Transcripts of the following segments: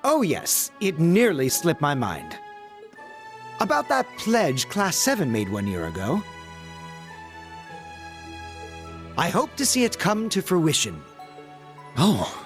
Oh yes, it nearly slipped my mind. About that pledge Class 7 made 1 year ago. I hope to see it come to fruition. Oh.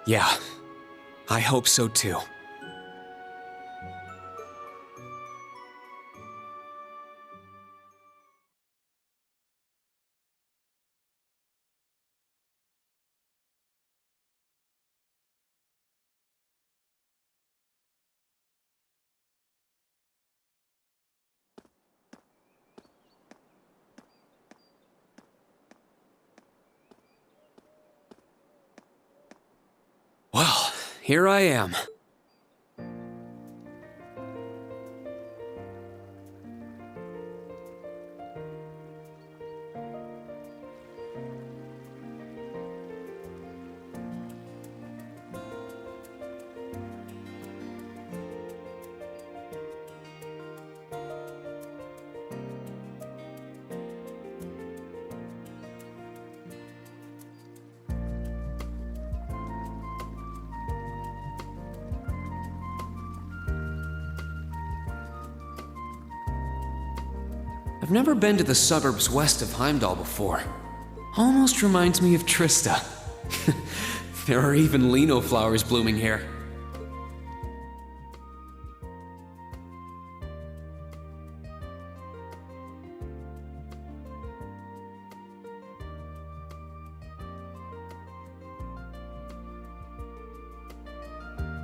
Yeah, I hope so too. Well, here I am. I've never been to the suburbs west of Heimdall before. Almost reminds me of Trista. There are even lino flowers blooming here.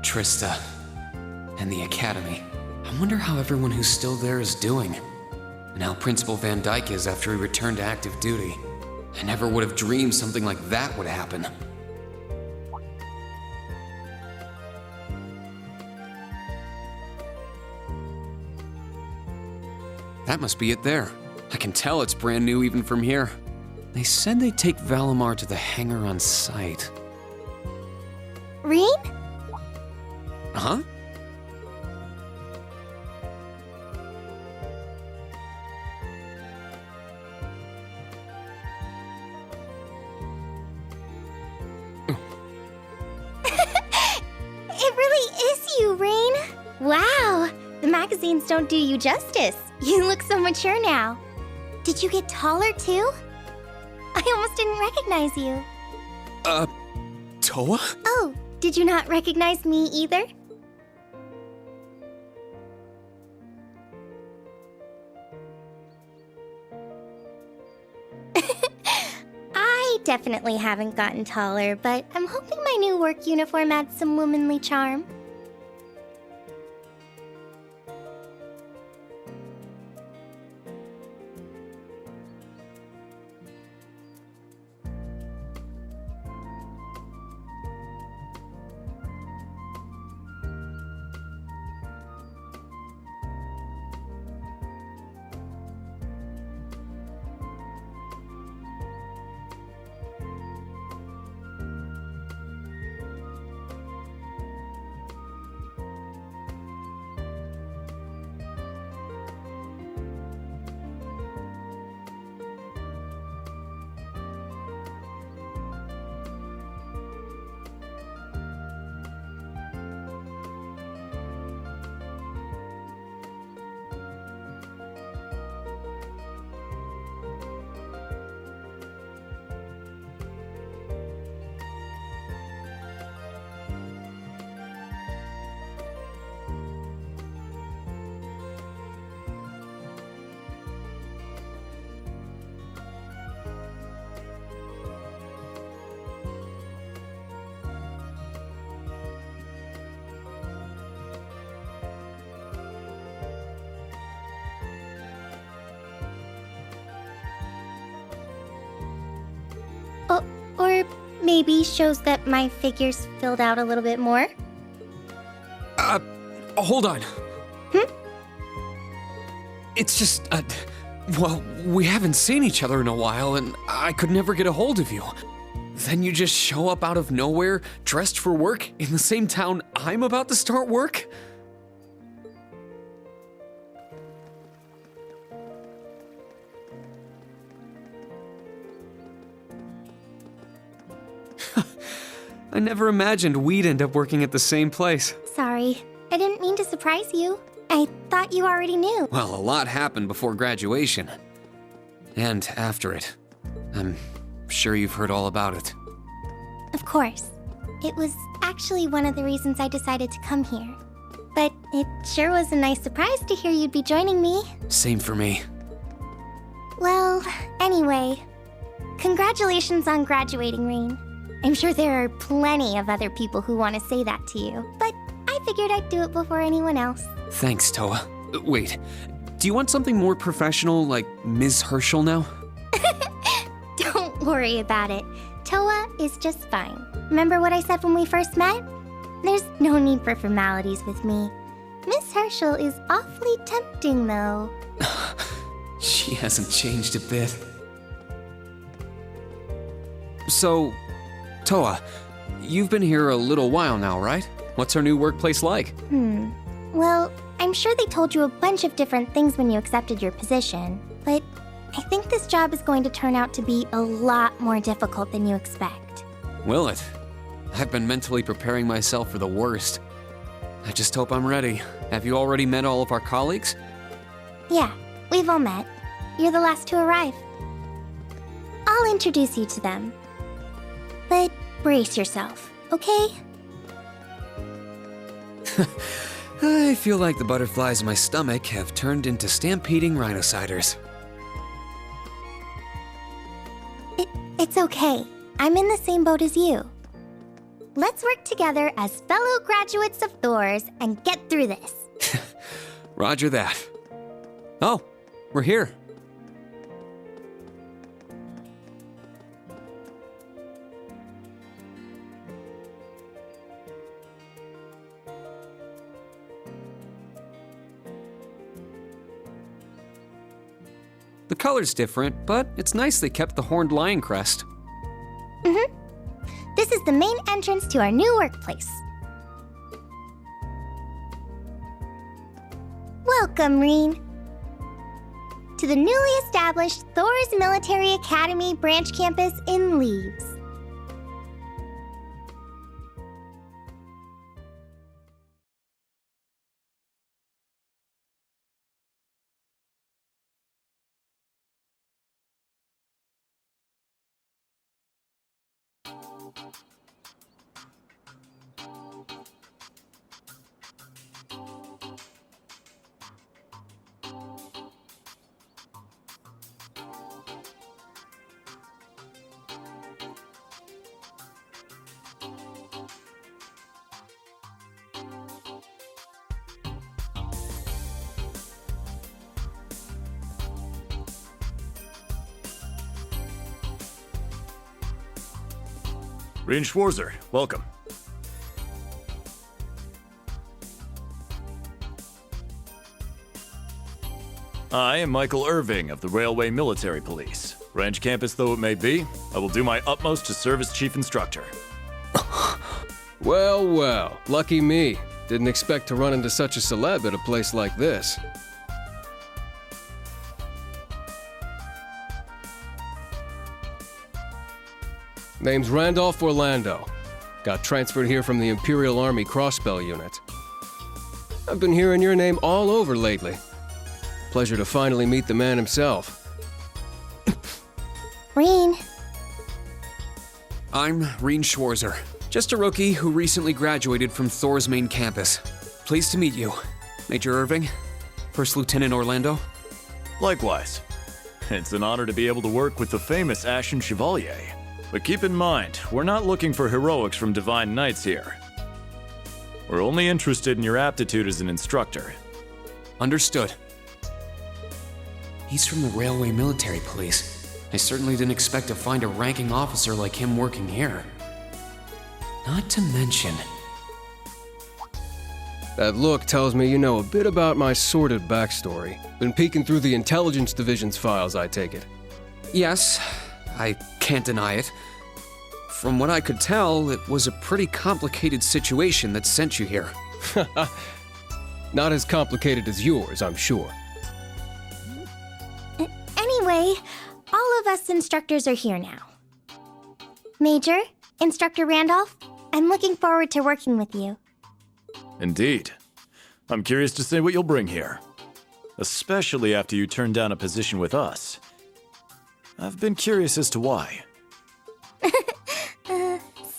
Trista and the Academy. I wonder how everyone who's still there is doing. And how Principal Van Dyke is after he returned to active duty. I never would have dreamed something like that would happen. That must be it there. I can tell it's brand new even from here. They said they'd take Valimar to the hangar on site. Rean? Huh? It really is you, Rean. Wow, the magazines don't do you justice. You look so mature now. Did you get taller too? I almost didn't recognize you. Toa? Oh, did you not recognize me either? I definitely haven't gotten taller, but I'm hoping my new work uniform adds some womanly charm. Or maybe shows that my figure's filled out a little bit more. Hold on. Hmm? It's just, Well, we haven't seen each other in a while, and I could never get a hold of you. Then you just show up out of nowhere, dressed for work, in the same town I'm about to start work? I never imagined we'd end up working at the same place. Sorry, I didn't mean to surprise you. I thought you already knew. Well, a lot happened before graduation. And after it. I'm sure you've heard all about it. Of course. It was actually one of the reasons I decided to come here. But it sure was a nice surprise to hear you'd be joining me. Same for me. Well, anyway, congratulations on graduating, Rain. I'm sure there are plenty of other people who want to say that to you, but I figured I'd do it before anyone else. Thanks, Toa. Wait, do you want something more professional, like Ms. Herschel now? Don't worry about it. Toa is just fine. Remember what I said when we first met? There's no need for formalities with me. Miss Herschel is awfully tempting, though. She hasn't changed a bit. So, Toa, you've been here a little while now, right? What's our new workplace like? Well, I'm sure they told you a bunch of different things when you accepted your position, but I think this job is going to turn out to be a lot more difficult than you expect. Will it? I've been mentally preparing myself for the worst. I just hope I'm ready. Have you already met all of our colleagues? Yeah, we've all met. You're the last to arrive. I'll introduce you to them. But brace yourself, okay? I feel like the butterflies in my stomach have turned into stampeding rhinociders. It's okay. I'm in the same boat as you. Let's work together as fellow graduates of Thors and get through this. Roger that. Oh, we're here. The color's different, but it's nice they kept the horned lion crest. This is the main entrance to our new workplace. Welcome, Reen, to the newly established Thors Military Academy branch campus in Leaves. Reen Schwarzer, welcome. I am Michael Irving of the Railway Military Police. Branch campus though it may be, I will do my utmost to serve as chief instructor. Well, well, lucky me. Didn't expect to run into such a celeb at a place like this. Name's Randolph Orlando. Got transferred here from the Imperial Army Crossbell Unit. I've been hearing your name all over lately. Pleasure to finally meet the man himself. Reen, I'm Reen Schwarzer, just a rookie who recently graduated from Thors main campus. Pleased to meet you, Major Irving, First Lieutenant Orlando. Likewise. It's an honor to be able to work with the famous Ashen Chevalier. But keep in mind, we're not looking for heroics from Divine Knights here. We're only interested in your aptitude as an instructor. Understood. He's from the Railway Military Police. I certainly didn't expect to find a ranking officer like him working here. Not to mention... That look tells me you know a bit about my sordid backstory. Been peeking through the Intelligence Division's files, I take it. Yes, I can't deny it. From what I could tell, it was a pretty complicated situation that sent you here. Not as complicated as yours, I'm sure. Anyway, all of us instructors are here now. Major, Instructor Randolph, I'm looking forward to working with you. Indeed. I'm curious to see what you'll bring here. Especially after you turn down a position with us. I've been curious as to why.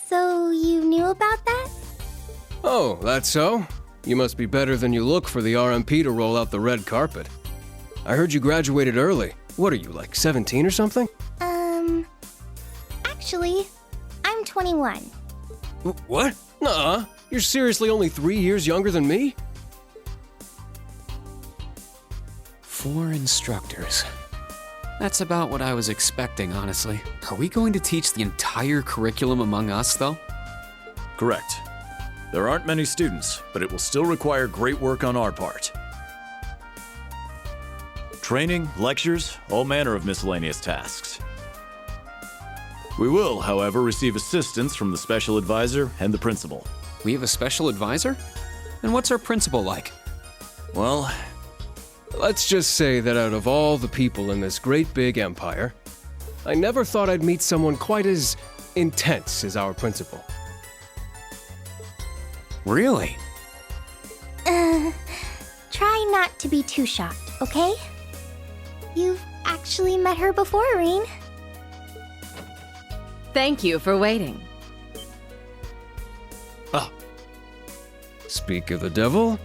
So you knew about that? Oh, that's so? You must be better than you look for the RMP to roll out the red carpet. I heard you graduated early. What are you, like 17 or something? Actually, I'm 21. What? Nuh-uh. You're seriously only 3 years younger than me? 4 instructors. That's about what I was expecting, honestly. Are we going to teach the entire curriculum among us, though? Correct. There aren't many students, but it will still require great work on our part. Training, lectures, all manner of miscellaneous tasks. We will, however, receive assistance from the special advisor and the principal. We have a special advisor? And what's our principal like? Well, Let's just say that out of all the people in this great big empire, I never thought I'd meet someone quite as intense as our principal. Really? Try not to be too shocked, okay? You've actually met her before, Rean. Thank you for waiting. Speak of the devil.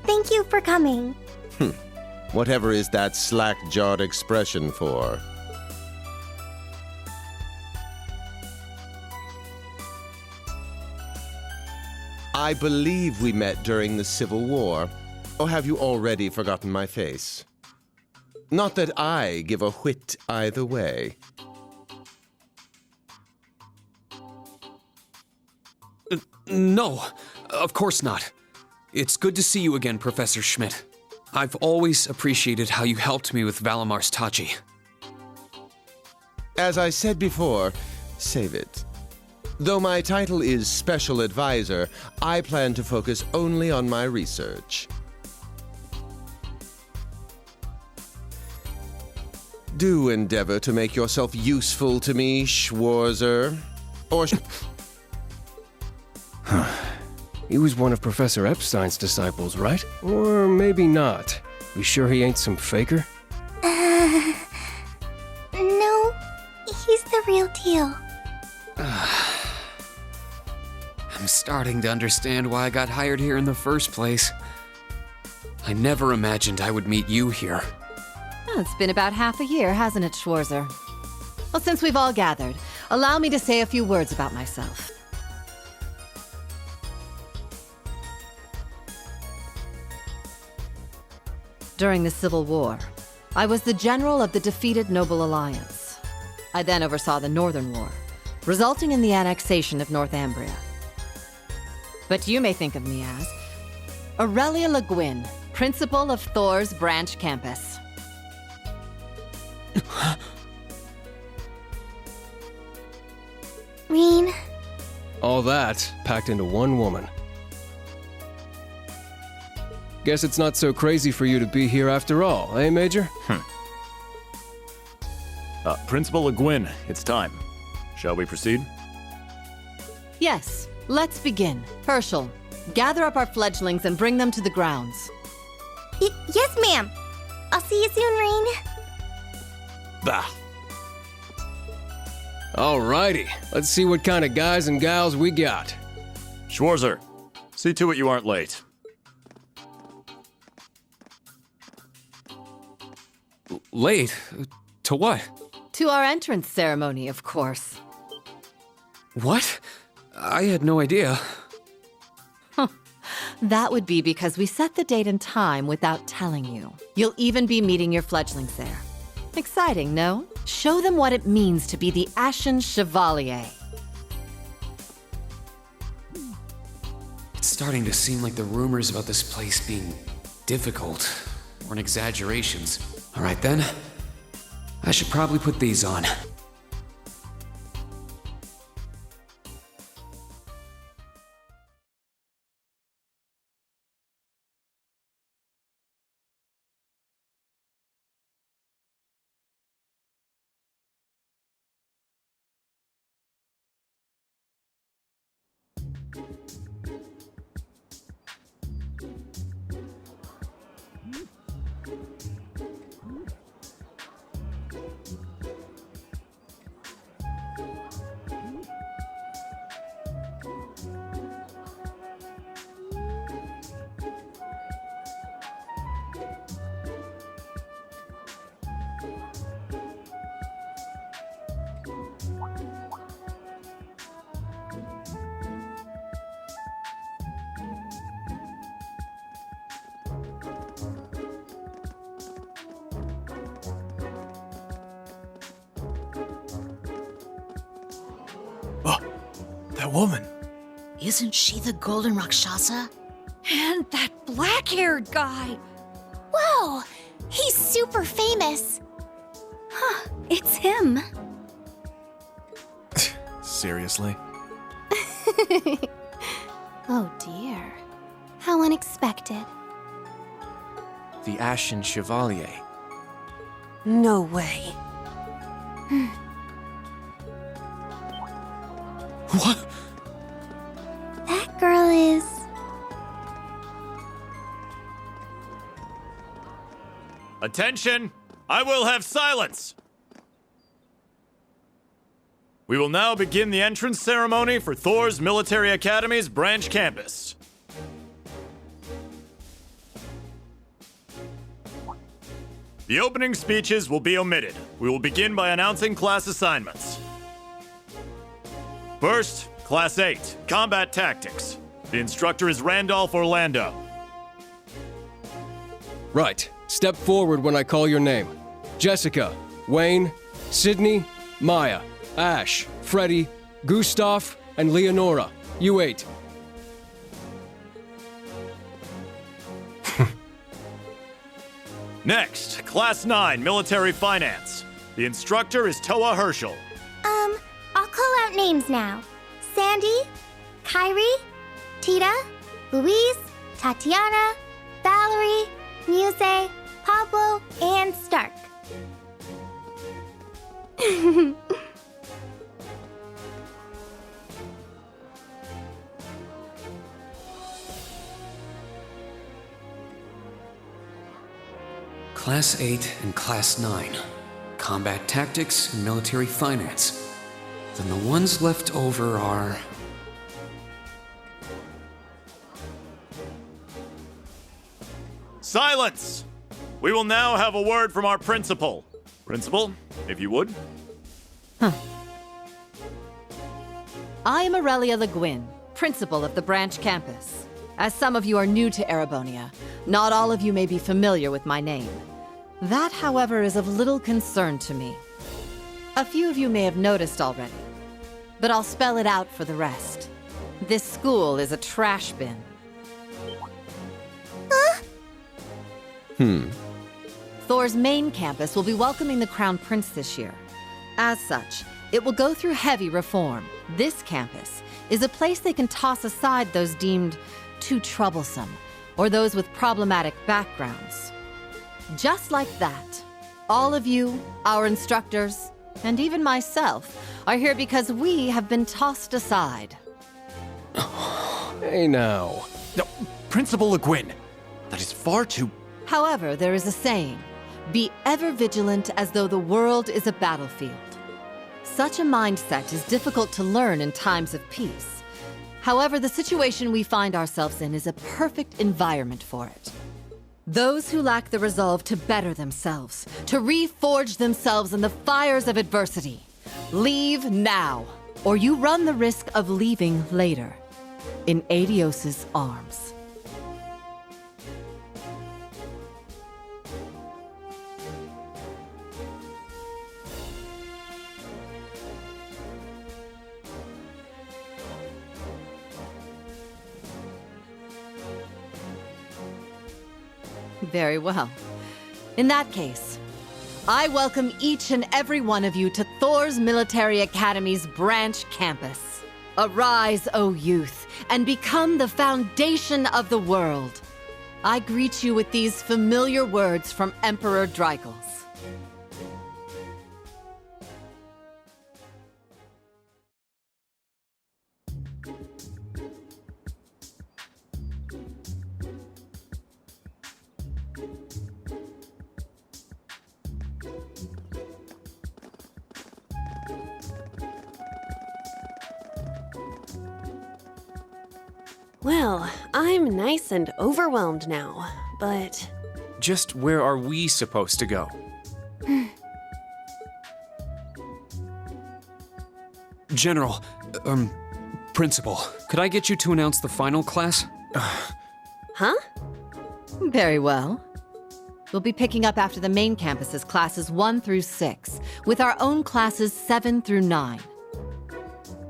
Thank you for coming. Whatever is that slack-jawed expression for? I believe we met during the Civil War. Or have you already forgotten my face? Not that I give a whit either way. No, of course not. It's good to see you again, Professor Schmidt. I've always appreciated how you helped me with Valamar's Tachi. As I said before, save it. Though my title is Special Advisor, I plan to focus only on my research. Do endeavor to make yourself useful to me, Schwarzer. Or... He was one of Professor Epstein's disciples, right? Or maybe not. You sure he ain't some faker? No, he's the real deal. I'm starting to understand why I got hired here in the first place. I never imagined I would meet you here. Well, it's been about half a year, hasn't it, Schwarzer? Well, since we've all gathered, allow me to say a few words about myself. During the Civil War, I was the general of the defeated Noble Alliance. I then oversaw the Northern War, resulting in the annexation of Northumbria. But you may think of me as Aurelia Le Guin, principal of Thor's branch campus. Rean, All that packed into one woman. Guess it's not so crazy for you to be here after all, eh, Major? Principal Le Guin, it's time. Shall we proceed? Yes, let's begin. Herschel, gather up our fledglings and bring them to the grounds. yes, ma'am. I'll see you soon, Rean. Bah! Alrighty, let's see what kind of guys and gals we got. Schwarzer, see to it you aren't late. Late? To what? To our entrance ceremony, of course. What? I had no idea. That would be because we set the date and time without telling you. You'll even be meeting your fledglings there. Exciting, no? Show them what it means to be the Ashen Chevalier. It's starting to seem like the rumors about this place being difficult weren't exaggerations. All right then, I should probably put these on. That woman. Isn't she the Golden Rakshasa? And that black-haired guy. Whoa! He's super famous. Huh, it's him. Seriously? Oh dear. How unexpected. The Ashen Chevalier. No way. What? That girl is... Attention! I will have silence! We will now begin the entrance ceremony for Thor's Military Academy's branch campus. The opening speeches will be omitted. We will begin by announcing class assignments. First, Class 8, Combat Tactics. The instructor is Randolph Orlando. Right. Step forward when I call your name. Jessica, Wayne, Sydney, Maya, Ash, Freddy, Gustav, and Leonora. You 8. Next, Class 9, Military Finance. The instructor is Toa Herschel. I'll call out names now. Sandy, Kyrie, Tita, Louise, Tatiana, Valerie, Muse, Pablo, and Stark. Class 8 and Class 9. Combat Tactics and Military Finance. Then the ones left over are... Silence! We will now have a word from our principal. Principal, if you would. I am Aurelia Le Guin, principal of the branch campus. As some of you are new to Erebonia, not all of you may be familiar with my name. That, however, is of little concern to me. A few of you may have noticed already, but I'll spell it out for the rest. This school is a trash bin. Thor's main campus will be welcoming the Crown Prince this year. As such, it will go through heavy reform. This campus is a place they can toss aside those deemed too troublesome, or those with problematic backgrounds. Just like that, all of you, our instructors, and even myself, are here because we have been tossed aside. Hey now. No, Principal Le Guin. That is far too... However, there is a saying, be ever vigilant as though the world is a battlefield. Such a mindset is difficult to learn in times of peace. However, the situation we find ourselves in is a perfect environment for it. Those who lack the resolve to better themselves, to reforge themselves in the fires of adversity, leave now, or you run the risk of leaving later, in Adios's arms. Very well. In that case, I welcome each and every one of you to Thor's Military Academy's branch campus. Arise, O youth, and become the foundation of the world. I greet you with these familiar words from Emperor Dreikels. Well, I'm nice and overwhelmed now, but... Just where are we supposed to go? General, Principal, could I get you to announce the final class? Huh? Very well. We'll be picking up after the main campus's classes 1 through 6, with our own classes 7 through 9.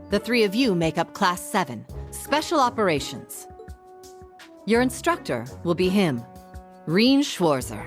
The 3 of you make up Class 7, Special Operations. Your instructor will be him, Reen Schwarzer.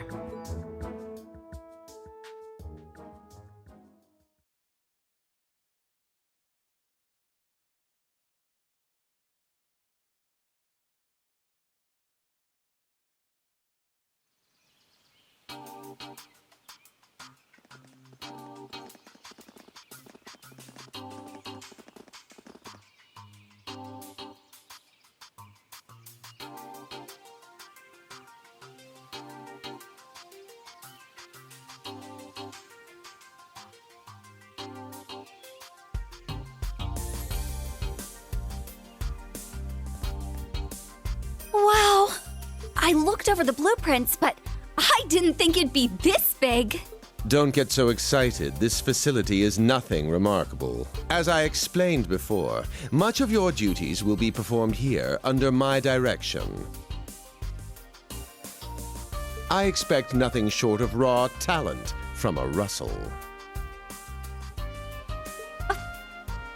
Wow! I looked over the blueprints, but I didn't think it'd be this big. Don't get so excited. This facility is nothing remarkable. As I explained before, much of your duties will be performed here under my direction. I expect nothing short of raw talent from a Russell.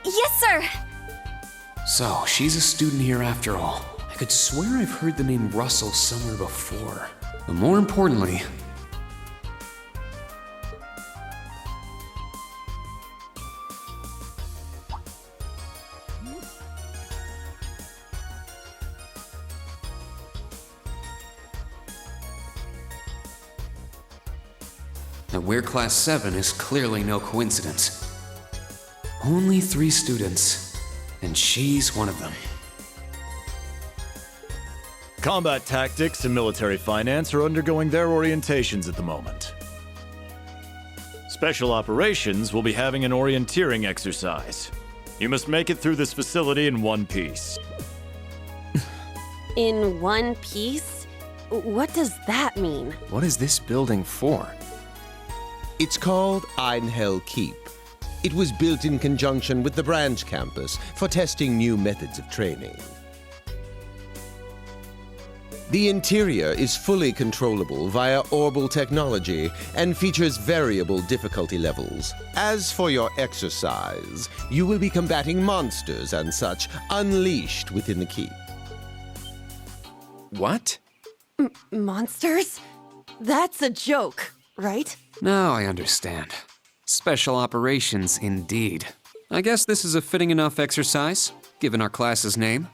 Yes, sir! So, she's a student here after all. I could swear I've heard the name Russell somewhere before. But more importantly, that we're Class 7 is clearly no coincidence. Only 3 students, and she's one of them. Combat tactics and military finance are undergoing their orientations at the moment. Special operations will be having an orienteering exercise. You must make it through this facility in one piece. In one piece? What does that mean? What is this building for? It's called Einhell Keep. It was built in conjunction with the branch campus for testing new methods of training. The interior is fully controllable via Orbal technology and features variable difficulty levels. As for your exercise, you will be combating monsters and such unleashed within the keep. What? Monsters? That's a joke, right? Now I understand. Special operations, indeed. I guess this is a fitting enough exercise, given our class's name.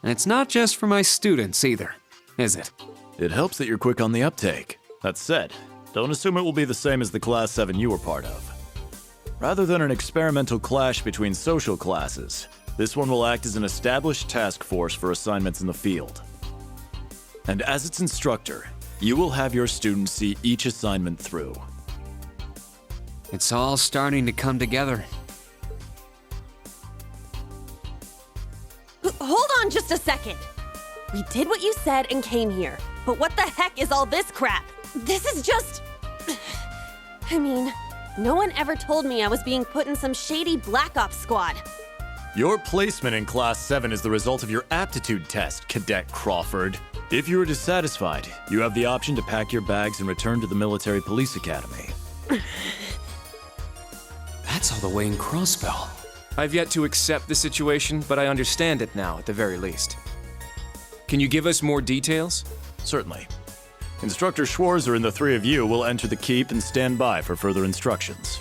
And it's not just for my students, either, is it? It helps that you're quick on the uptake. That said, don't assume it will be the same as the Class 7 you were part of. Rather than an experimental clash between social classes, this one will act as an established task force for assignments in the field. And as its instructor, you will have your students see each assignment through. It's all starting to come together. Hold on just a second. We did what you said and came here, but what the heck is all this crap? This is just... I mean, no one ever told me I was being put in some shady Black Ops squad. Your placement in Class 7 is the result of your aptitude test, Cadet Crawford. If you are dissatisfied, you have the option to pack your bags and return to the Military Police Academy. That's all the way in Crossbell. I've yet to accept the situation, but I understand it now, at the very least. Can you give us more details? Certainly. Instructor Schwarzer and the three of you will enter the keep and stand by for further instructions.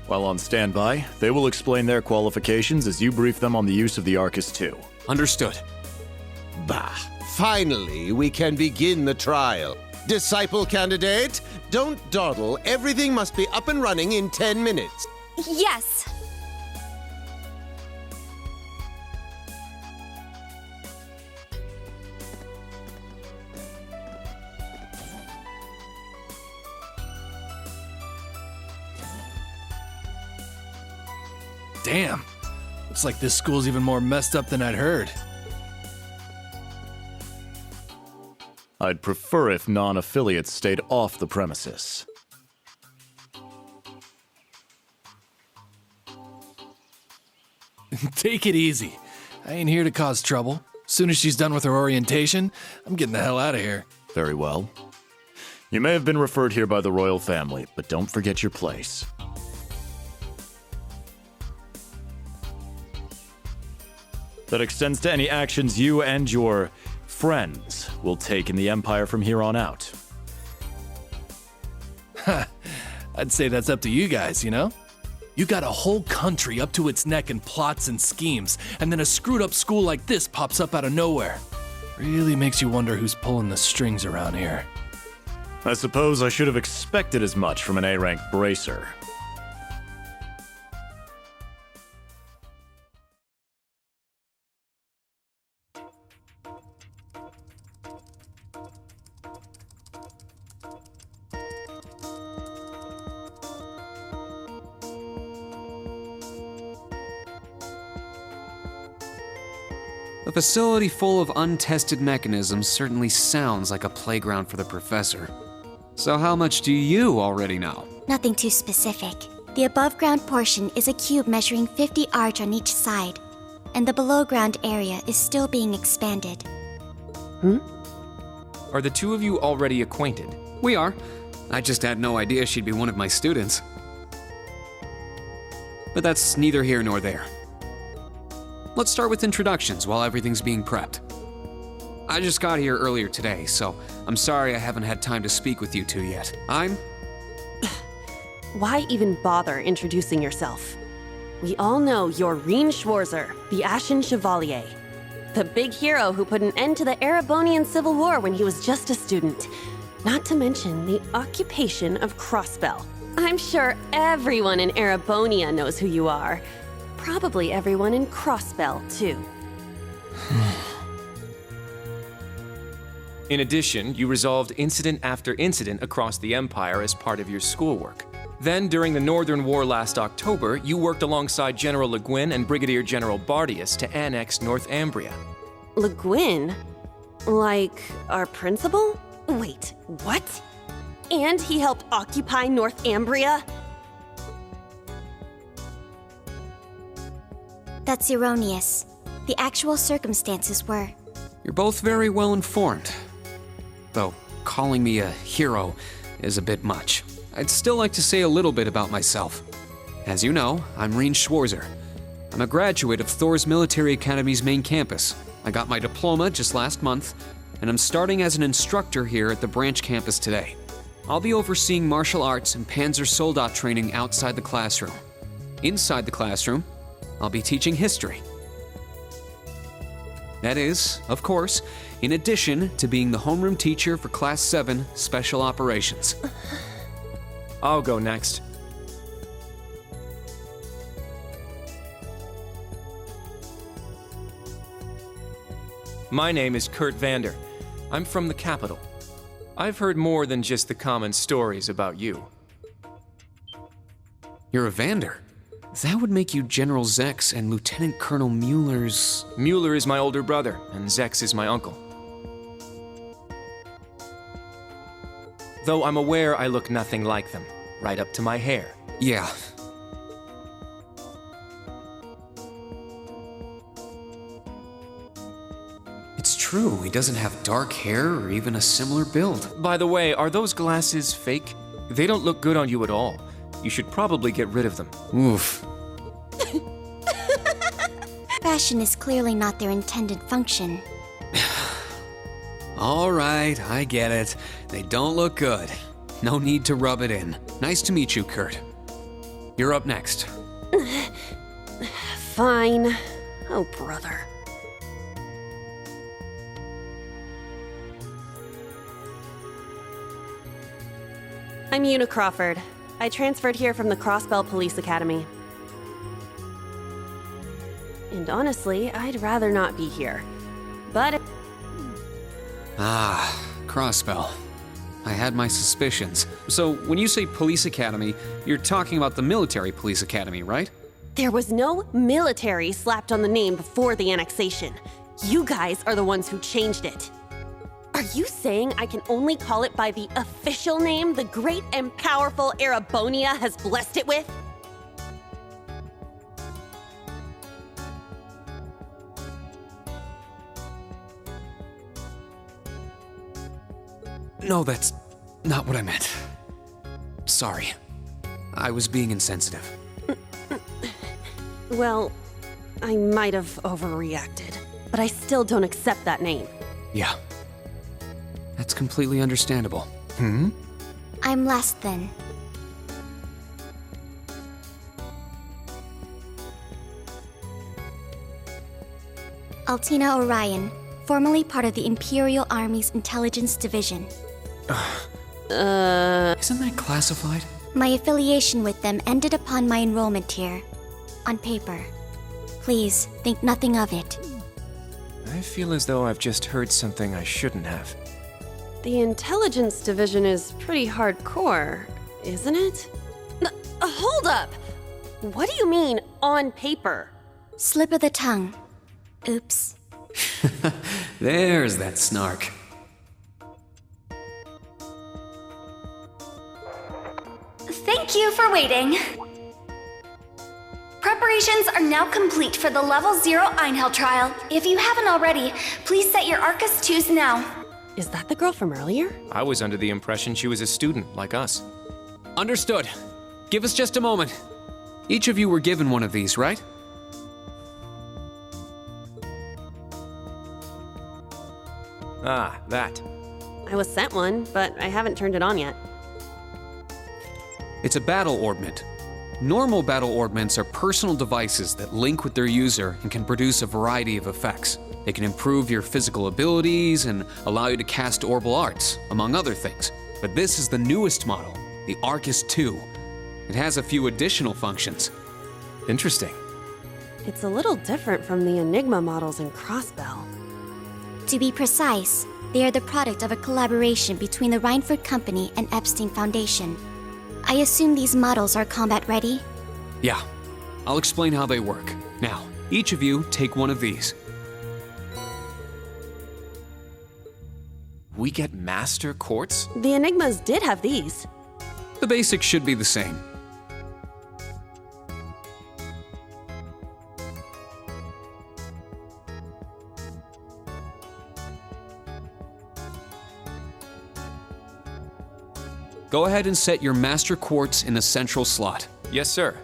While on standby, they will explain their qualifications as you brief them on the use of the Arcus II. Understood. Bah, finally, we can begin the trial. Disciple candidate, don't dawdle. Everything must be up and running in 10 minutes. Yes. Damn. Looks like this school's even more messed up than I'd heard. I'd prefer if non-affiliates stayed off the premises. Take it easy. I ain't here to cause trouble. Soon as she's done with her orientation, I'm getting the hell out of here. Very well. You may have been referred here by the royal family, but don't forget your place. That extends to any actions you and your friends will take in the Empire from here on out. I'd say that's up to you guys, you know? You got a whole country up to its neck in plots and schemes, and then a screwed up school like this pops up out of nowhere. Really makes you wonder who's pulling the strings around here. I suppose I should have expected as much from an A-rank bracer. A facility full of untested mechanisms certainly sounds like a playground for the professor. So how much do you already know? Nothing too specific. The above-ground portion is a cube measuring 50 arch on each side, and the below-ground area is still being expanded. Are the two of you already acquainted? We are. I just had no idea she'd be one of my students. But that's neither here nor there. Let's start with introductions while everything's being prepped. I just got here earlier today, so I'm sorry I haven't had time to speak with you two yet. I'm... Why even bother introducing yourself? We all know you're Reen Schwarzer, the Ashen Chevalier. The big hero who put an end to the Erebonian Civil War when he was just a student. Not to mention the occupation of Crossbell. I'm sure everyone in Erebonia knows who you are. Probably everyone in Crossbell, too. In addition, you resolved incident after incident across the Empire as part of your schoolwork. Then, during the Northern War last October, you worked alongside General Le Guin and Brigadier General Bardius to annex Northumbria. Le Guin? Like, our principal? Wait, what? And he helped occupy Northumbria? That's erroneous. The actual circumstances were... You're both very well informed. Though, calling me a hero is a bit much. I'd still like to say a little bit about myself. As you know, I'm Reen Schwarzer. I'm a graduate of Thor's Military Academy's main campus. I got my diploma just last month, and I'm starting as an instructor here at the branch campus today. I'll be overseeing martial arts and Panzer Soldat training outside the classroom. Inside the classroom, I'll be teaching history. That is, of course, in addition to being the homeroom teacher for Class 7 Special Operations. I'll go next. My name is Kurt Vander. I'm from the capital. I've heard more than just the common stories about you. You're a Vander. That would make you General Zex and Lieutenant Colonel Mueller's... Mueller is my older brother, and Zex is my uncle. Though I'm aware I look nothing like them, right up to my hair. Yeah. It's true, he doesn't have dark hair or even a similar build. By the way, are those glasses fake? They don't look good on you at all. You should probably get rid of them. Oof. Fashion is clearly not their intended function. All right, I get it. They don't look good. No need to rub it in. Nice to meet you, Kurt. You're up next. Fine. Oh, brother. I'm Una Crawford. I transferred here from the Crossbell Police Academy. And honestly, I'd rather not be here. But... Ah, Crossbell. I had my suspicions. So, when you say police academy, you're talking about the military police academy, right? there was no military slapped on the name before the annexation. You guys are the ones who changed it. Are you saying I can only call it by the official name the great and powerful Erebonia has blessed it with? No, that's not what I meant. Sorry. I was being insensitive. Well, I might have overreacted, but I still don't accept that name. Yeah. That's completely understandable. I'm less than. Altina Orion, formerly part of the Imperial Army's Intelligence Division. Isn't that classified? My affiliation with them ended upon my enrollment here. On paper. Please, think nothing of it. I feel as though I've just heard something I shouldn't have. The Intelligence Division is pretty hardcore, isn't it? Hold up! What do you mean, on paper? Slip of the tongue. Oops. There's that snark. Thank you for waiting. Preparations are now complete for the Level 0 Einhell trial. If you haven't already, please set your Arcus 2s now. Is that the girl from earlier? I was under the impression she was a student, like us. Understood. Give us just a moment. Each of you were given one of these, right? Ah, that. I was sent one, but I haven't turned it on yet. It's a battle orbment. Normal battle orbments are personal devices that link with their user and can produce a variety of effects. They can improve your physical abilities and allow you to cast orbal arts, among other things. But this is the newest model, the Arcus 2. It has a few additional functions. Interesting. It's a little different from the Enigma models in Crossbell. To be precise, they are the product of a collaboration between the Reinford Company and Epstein Foundation. I assume these models are combat ready? Yeah. I'll explain how they work. Now, each of you take one of these. We get Master Quartz? The Enigmas did have these. The basics should be the same. Go ahead and set your Master Quartz in the central slot. Yes, sir.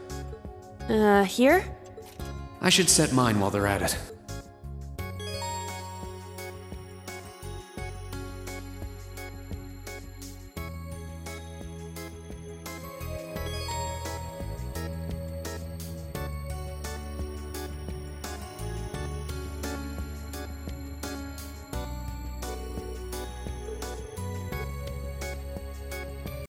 Here? I should set mine while they're at it.